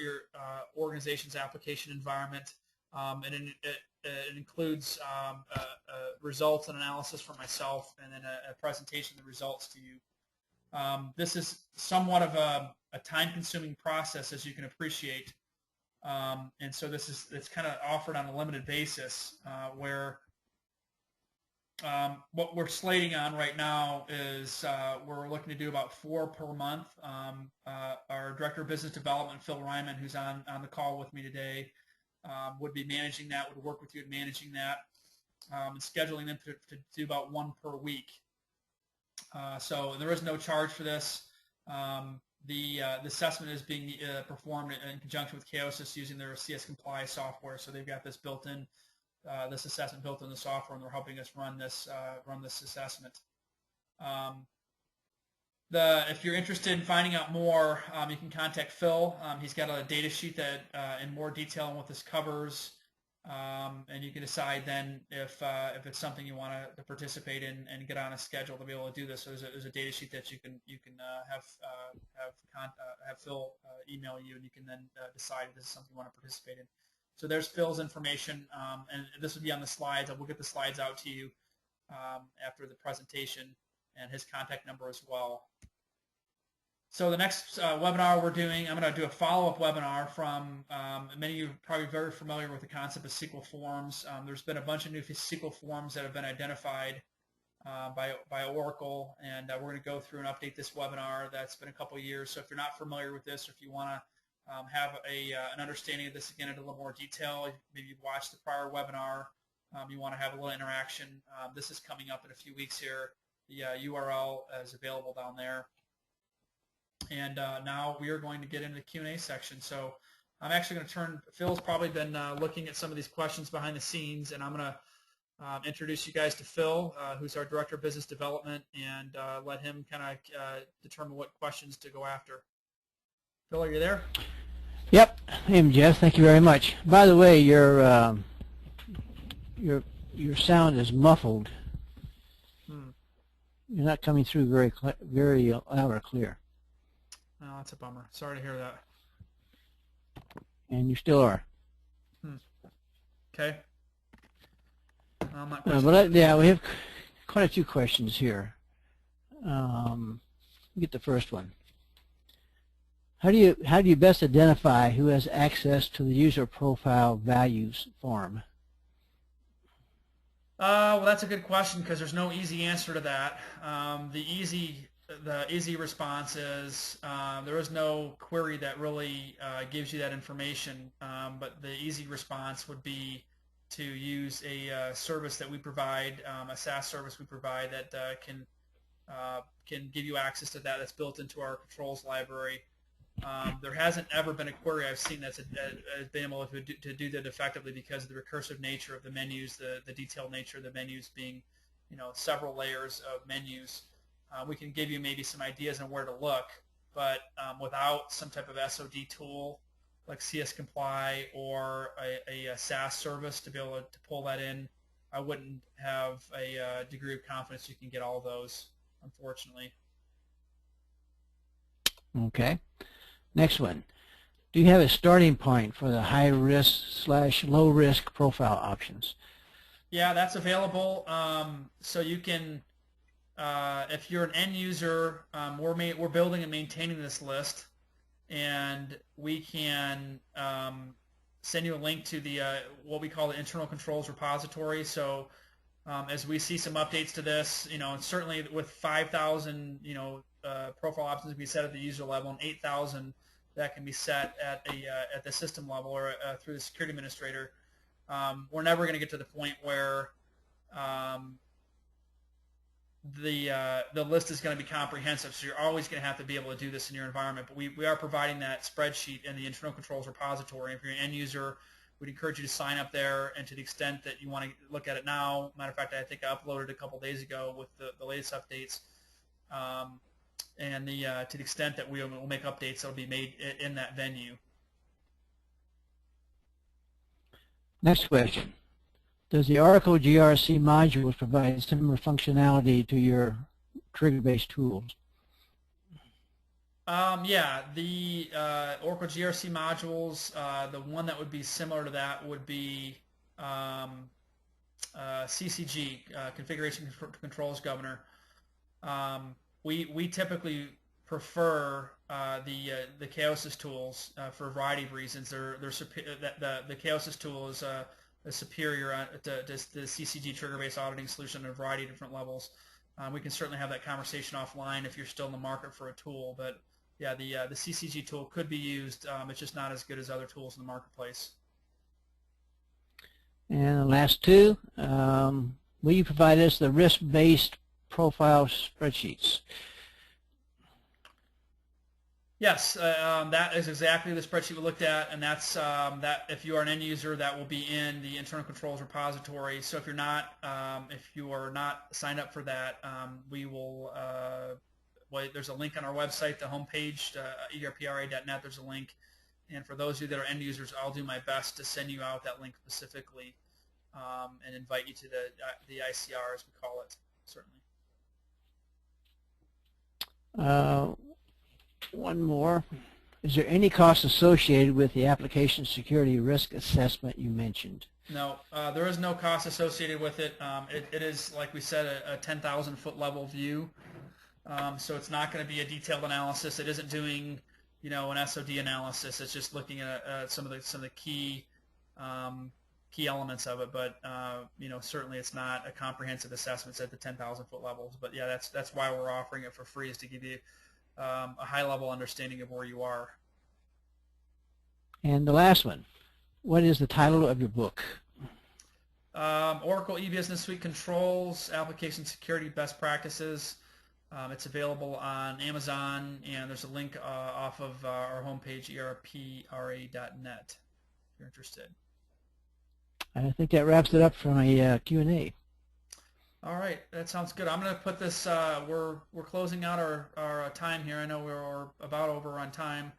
organization's application environment, and it includes results and analysis from myself, and then a presentation of the results to you. This is somewhat of a time-consuming process, as you can appreciate, and so it's kind of offered on a limited basis, where what we're slating on right now is we're looking to do about 4 per month. Our Director of Business Development, Phil Ryman, who's on the call with me today, would be managing that, would work with you in managing that, and scheduling them to do about 1 per week. So there is no charge for this. The assessment is being performed in conjunction with Chaosis using their CS Comply software. So they've got this built in, this assessment built in the software, and they're helping us run this assessment. If you're interested in finding out more, you can contact Phil. He's got a data sheet that in more detail on what this covers, and you can decide then if it's something you want to participate in and get on a schedule to be able to do this. So there's a data sheet that you can have Phil email you, and you can then decide if this is something you want to participate in. So there's Phil's information, and this will be on the slides. I will get the slides out to you after the presentation, and his contact number as well. So the next webinar we're doing, I'm going to do a follow-up webinar from, many of you are probably very familiar with the concept of SQL forms. There's been a bunch of new SQL forms that have been identified by Oracle, and we're going to go through and update this webinar. That's been a couple of years, so if you're not familiar with this, or if you want to have an understanding of this again in a little more detail, maybe you've watched the prior webinar, you want to have a little interaction, this is coming up in a few weeks here. The URL is available down there. And now we are going to get into the Q&A section. So I'm actually going to turn, Phil's probably been looking at some of these questions behind the scenes, and I'm going to introduce you guys to Phil, who's our Director of Business Development, and let him kind of determine what questions to go after. Phil, are you there? Yep, I am, Jeff. Thank you very much. By the way, your sound is muffled. You're not coming through very loud or clear. Oh, that's a bummer. Sorry to hear that. And you still are. Okay. Yeah, we have quite a few questions here. Get the first one. How do you best identify who has access to the user profile values form? Well, that's a good question, because there's no easy answer to that. The easy response is there is no query that really gives you that information, but the easy response would be to use a service that we provide, a SaaS service we provide that can give you access to that. That's built into our controls library. There hasn't ever been a query I've seen that's been able to do that effectively, because of the recursive nature of the menus, the detailed nature of the menus being, several layers of menus. We can give you maybe some ideas on where to look, but without some type of SOD tool like CS Comply or a SaaS service to be able to pull that in, I wouldn't have a degree of confidence you can get all of those, unfortunately. Okay. Next one. Do you have a starting point for the high risk / low risk profile options? Yeah, that's available. So you can, if you're an end user, we're building and maintaining this list, and we can send you a link to the what we call the internal controls repository. So as we see some updates to this, and certainly with 5,000, profile options to be set at the user level, and 8,000 that can be set at the system level or through the security administrator. We're never going to get to the point where the list is going to be comprehensive. So you're always going to have to be able to do this in your environment. But we are providing that spreadsheet in the internal controls repository. If you're an end user, we'd encourage you to sign up there, and to the extent that you want to look at it now, matter of fact, I think I uploaded a couple days ago with the latest updates. And to the extent that we'll make updates, that'll be made in that venue. Next question. Does the Oracle GRC modules provide similar functionality to your trigger-based tools? Yeah, the Oracle GRC modules, the one that would be similar to that would be CCG, Configuration Controls Governor. We typically prefer the Chaosis tools for a variety of reasons. The Chaosis tool is superior to the CCG trigger-based auditing solution at a variety of different levels. We can certainly have that conversation offline if you're still in the market for a tool. But yeah, the CCG tool could be used. It's just not as good as other tools in the marketplace. And the last two, will you provide us the risk-based profile spreadsheets? Yes, that is exactly the spreadsheet we looked at, and that's that. If you are an end user, that will be in the internal controls repository. So if you are not signed up for that, we will. There's a link on our website, the homepage, erpra.net. There's a link, and for those of you that are end users, I'll do my best to send you out that link specifically, and invite you to the ICR, as we call it, certainly. One more. Is there any cost associated with the application security risk assessment you mentioned? No, there is no cost associated with it. It is, like we said, a 10,000-foot level view. So it's not going to be a detailed analysis. It isn't doing, an SOD analysis. It's just looking at some of the key elements of it. But certainly it's not a comprehensive assessment at the 10,000-foot levels. But yeah, that's why we're offering it for free, is to give you a high-level understanding of where you are. And the last one, what is the title of your book? Oracle E-Business Suite Controls, Application Security Best Practices. It's available on Amazon, and there's a link off of our homepage, erpra.net, if you're interested. I think that wraps it up from a Q&A. All right, that sounds good. I'm going to put this, we're closing out our time here. I know we're about over on time.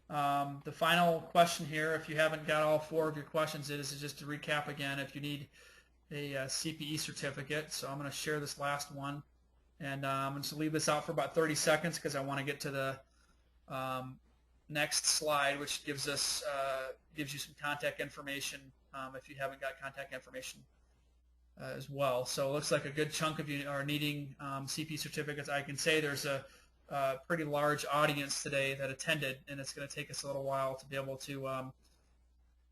The final question here, if you haven't got all 4 of your questions, is just to recap again, if you need a CPE certificate. So I'm going to share this last one. And I'm going to leave this out for about 30 seconds because I want to get to the next slide, which gives you some contact information if you haven't got contact information as well. So it looks like a good chunk of you are needing CPE certificates. I can say there's a pretty large audience today that attended, and it's going to take us a little while to be able to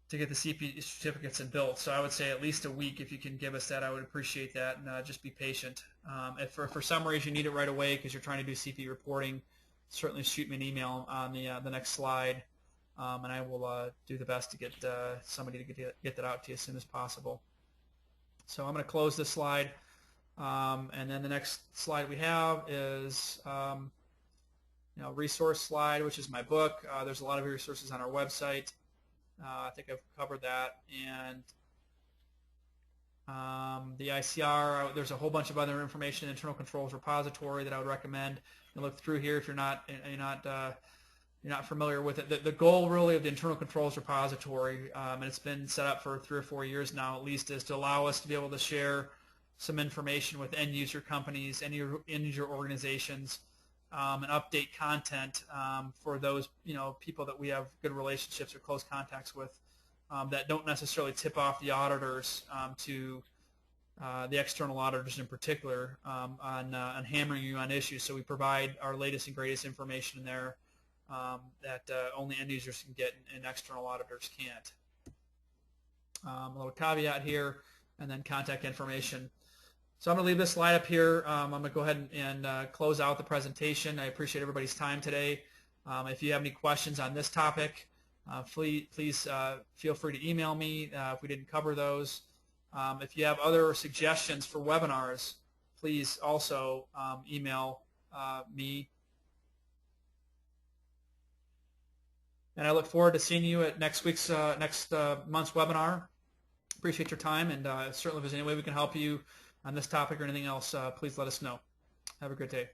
get the CPE certificates and built. So I would say at least a week. If you can give us that, I would appreciate that, and just be patient. If for some reason you need it right away because you're trying to do CPE reporting, certainly shoot me an email on the next slide, and I will do the best to get somebody to get that out to you as soon as possible. So I'm going to close this slide, and then the next slide we have is resource slide, which is my book. There's a lot of resources on our website. I think I've covered that, and the ICR, there's a whole bunch of other information, internal controls repository, that I would recommend you look through here if you're not familiar with it. The goal really of the internal controls repository, and it's been set up for 3 or 4 years now at least, is to allow us to be able to share some information with end user companies, end user organizations, and update content for those people that we have good relationships or close contacts with, that don't necessarily tip off the auditors to the external auditors in particular on hammering you on issues. So we provide our latest and greatest information in there that only end users can get and external auditors can't. A little caveat here, and then contact information. So I'm going to leave this slide up here. I'm going to go ahead and close out the presentation. I appreciate everybody's time today. If you have any questions on this topic, please feel free to email me if we didn't cover those. If you have other suggestions for webinars, please also email me. And I look forward to seeing you at next month's webinar. Appreciate your time, and certainly if there's any way we can help you on this topic or anything else, please let us know. Have a good day.